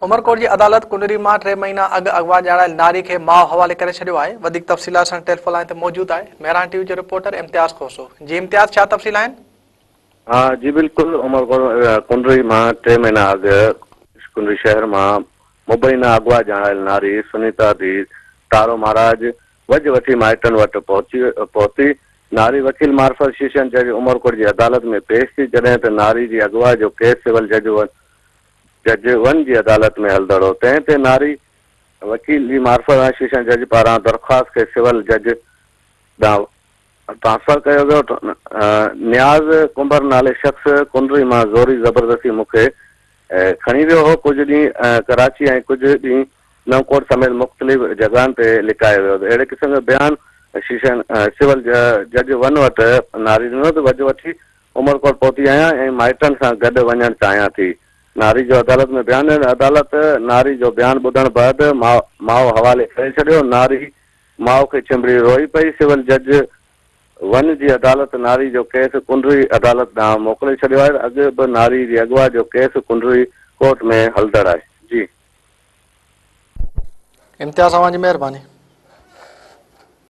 उमरकोट की अदालत कुंडरी में 3 महीना अग अगवा ॼाणायल नारी के माउ हवाले करे छॾियो आहे। वधीक तफ़सीलात सां टेलीफोन लाइन ते मौजूद आहे मेहरान टीवी जो रिपोर्टर इम्तियाज़ खोसो। जी इम्तियाज़, छा तफ़सील आहिनि? हाँ जी बिल्कुल, उमरकोट कुंडरी में 3 महीना अग कुंडरी शहर में मुबैना अगवा ॼाणायल नारी सुनीता दी तारो महाराज वज वठी माइटन वट पहुती। नारी वकील मार्फत सेशन जज उमरकोट की अदालत में पेश थी, जॾहिं त नारी जी अगवा जो केस सिविल जज 1 की अदालत में हलंदड़ हो। तंहिं ते नारी वकील जी मार्फत सेशन जज पारां दरख़्वास्त के सिविल जज ॾांहुं ट्रांसफर किया वियो। न्याज़ कुंबर नाले शख्स कुंडरी में ज़ोरी ज़बरदस्ती मूंखे खणी वियो हो। कुछ ॾींहं कराची ऐं कुछ ॾींहं नवकोट समेत मुख़्तलिफ़ जगहनि ते लिकायो वियो। अहिड़े क़िस्म जो बयान सेशन सिविल जज 1 वटि नारी ॾिनो त वज वठी उमरकोट पहुती आहियां ऐं माइटनि सां गॾु वञणु चाहियां थी। नारी जो अदालत में बयान ॾिनो। अदालत नारी जो बयान ॿुधण बैदि माउ हवाले करे छॾियो। नारी माउ खे चिंबड़ी रोई पई। सिविल जज 1 जी अदालत नारी जो केस कुंडरी अदालत ॾांहुं मोकिले छॾियो आहे। अॻु बि नारी जी अगवा जो केस कुंडरी कोर्ट में हलंदड़ आहे। जी इम्तियाज़, तव्हांजी महिरबानी।